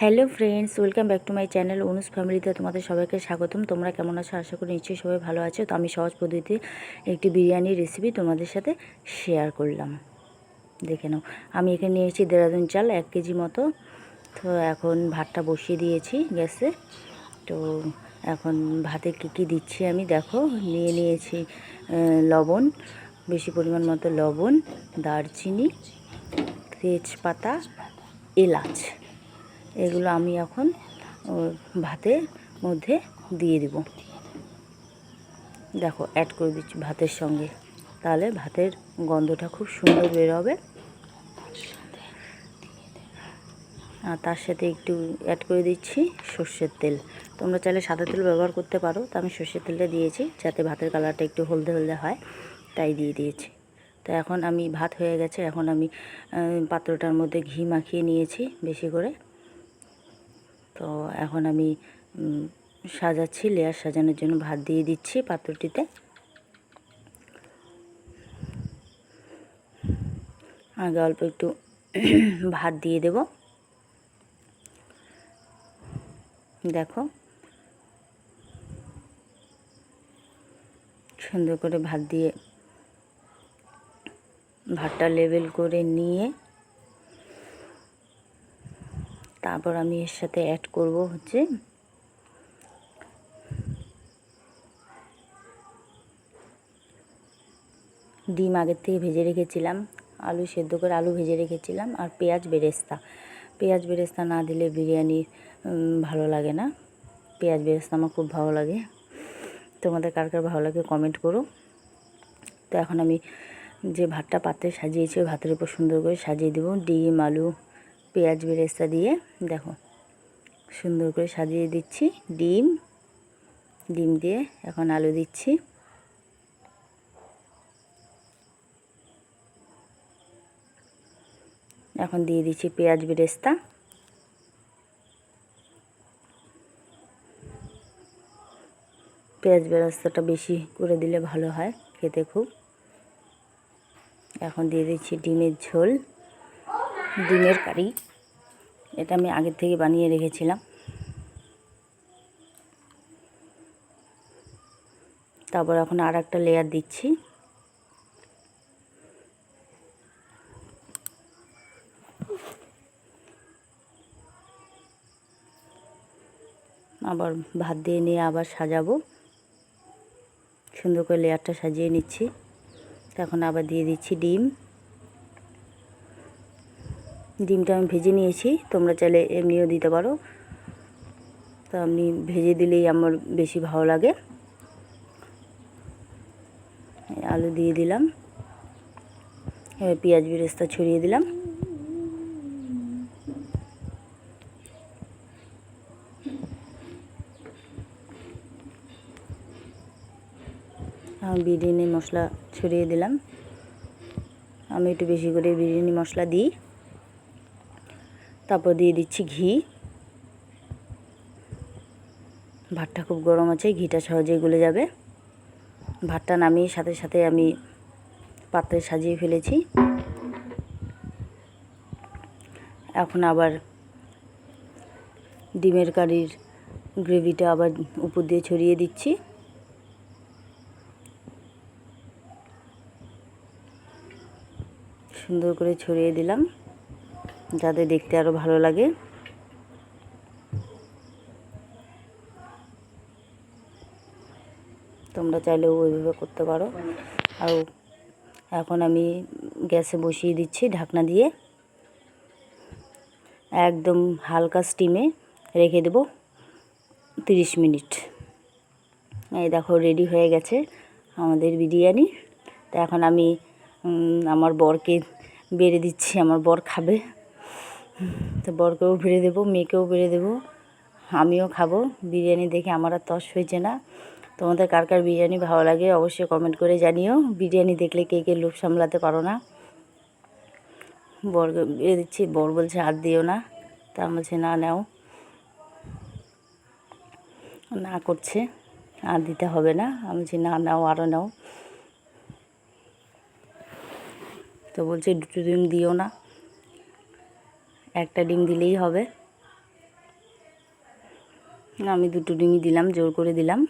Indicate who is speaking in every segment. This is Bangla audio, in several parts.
Speaker 1: Hello friends, welcome back to my channel অনুস ফ্যামিলিতে তোমাদের সবাইকে স্বাগতম। তোমরা কেমন আছো? আশা করি নিশ্চয়ই সবাই ভালো আছো। তো আমি সহজ পদ্ধতিতে একটি বিরিয়ানির রেসিপি তোমাদের সাথে শেয়ার করলাম। দেখে নাও, আমি এখানে নিয়েছি দেরাদুন চাল 1 কেজি মতো। তো এখন ভাতটা বসিয়ে দিয়েছি গ্যাসে। তো এখন ভাতে কী দিচ্ছি আমি দেখো, নিয়েছি লবণ, বেশি পরিমাণ মতো লবণ, দারচিনি, তেজপাতা, এলাচ, এগুলো আমি এখন ভাতের মধ্যে দিয়ে দিব। দেখো, অ্যাড করে দিচ্ছি ভাতের সঙ্গে, তাহলে ভাতের গন্ধটা খুব সুন্দর বের হবে। আর তার সাথে একটু অ্যাড করে দিচ্ছি সর্ষের তেল। তোমরা চাইলে সাদা তেল ব্যবহার করতে পারো, তো আমি সর্ষের তেলটা দিয়েছি যাতে ভাতের কালারটা একটু হলদে হলদে হয়, তাই দিয়ে দিয়েছি। তো এখন আমি ভাত হয়ে গেছে, এখন আমি পাত্রটার মধ্যে ঘি মাখিয়ে নিয়েছি বেশি করে। তো এখন আমি সাজাচ্ছি, লেয়ার সাজানোর জন্য ভাত দিয়ে দিচ্ছি পাত্রটিতে। আগে অল্প একটু ভাত দিয়ে দেব। দেখো, সুন্দর করে ভাত দিয়ে ভাতটা লেবেল করে নিয়ে তারপর আমি এর সাথে অ্যাড করব হচ্ছে ডিম আগের থেকে ভেজে রেখেছিলাম, আলু সেদ্ধ করে আলু ভেজে রেখেছিলাম, আর পেঁয়াজ বেরেস্তা না দিলে বিরিয়ানি ভালো লাগে না। পেঁয়াজ বেরেস্তা আমার খুব ভালো লাগে, তোমাদের কার কার ভালো লাগে কমেন্ট করো। তো এখন আমি যে ভাতটা পাত্রে সাজিয়েছি ওই ভাতের উপর সুন্দর করে সাজিয়ে দেবো ডিম, আলু, পেঁয়াজ বেরেস্তা দিয়ে। দেখো, সুন্দর করে সাজিয়ে দিচ্ছি ডিম দিয়ে। এখন আলু দিচ্ছি, এখন দিয়ে দিচ্ছি পেঁয়াজ বেরেস্তা। পেঁয়াজ বেরেস্তাটা বেশি করে দিলে ভালো হয় খেতে খুব। এখন দিয়ে দিচ্ছি ডিমের ঝোল, ডিমের কারি। এটা আমি আগের থেকে বানিয়ে রেখেছিলাম। তারপর এখন আর একটা লেয়ার দিচ্ছি। আবার ভাত দিয়ে নিয়ে আবার সাজাবো, সুন্দর করে লেয়ারটা সাজিয়ে নিচ্ছি। এখন আবার দিয়ে দিচ্ছি ডিমটা আমি ভেজে নিয়েছি, তোমরা চাইলে এমনিও দিতে পারো। তো আমি ভেজে দিলেই আমার বেশি ভালো লাগে। আলু দিয়ে দিলাম, এবার পেঁয়াজ বেরেস্তা ছড়িয়ে দিলাম। বিরিয়ানি মশলা ছড়িয়ে দিলাম, আমি একটু বেশি করে বিরিয়ানি মশলা দিই। তারপর দিয়ে দিচ্ছি ঘি। ভাতটা খুব গরম আছে, ঘিটা সহজেই গলে যাবে। ভাতটা নামিয়ে সাথে সাথে আমি পাত্রে সাজিয়ে ফেলেছি। এখন আবার ডিমের কারির গ্রেভিটা আবার উপর দিয়ে ছড়িয়ে দিচ্ছি। সুন্দর করে ছড়িয়ে দিলাম যাতে দেখতে আরও ভালো লাগে। তোমরা চাইলেও ওইভাবে করতে পারো। আর এখন আমি গ্যাসে বসিয়ে দিচ্ছি ঢাকনা দিয়ে, একদম হালকা স্টিমে রেখে দেব 30 মিনিট। এই দেখো, রেডি হয়ে গেছে আমাদের বিরিয়ানি। তো এখন আমি আমার বরকে বেড়ে দিচ্ছি, আমার বর খাবে। তো বরকেও বেড়ে দেবো, মেয়েকেও বেড়ে দেবো, আমিও খাবো। বিরিয়ানি দেখে আমার আর তস হয়েছে না। তোমাদের কার কার বিরিয়ানি ভালো লাগে অবশ্যই কমেন্ট করে জানিও। বিরিয়ানি দেখলে কে কে লোভ সামলাতে পারো না। বরকে বেড়ে দিচ্ছি, বর বলছে আর দিও না, তা বলছে না নাও, না করছে আর দিতে হবে না। আমি বলছি না নাও, আরও নাও। তো বলছে 2টো ডিম দিও না, একটা ডিম দিলেই হবে। আমি 2টো ডিমই দিলাম, জোর করে দিলাম।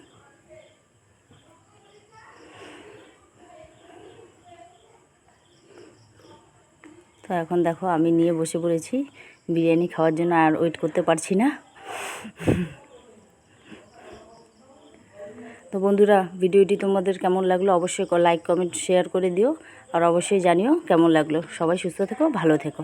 Speaker 1: তো এখন দেখো আমি নিয়ে বসে পড়েছি বিরিয়ানি খাওয়ার জন্য, আর ওয়েট করতে পারছি না। তো বন্ধুরা, ভিডিওটি তোমাদের কেমন লাগলো অবশ্যই লাইক কমেন্ট শেয়ার করে দিও, আর অবশ্যই জানিও কেমন লাগলো। সবাই সুস্থ থেকো, ভালো থেকো।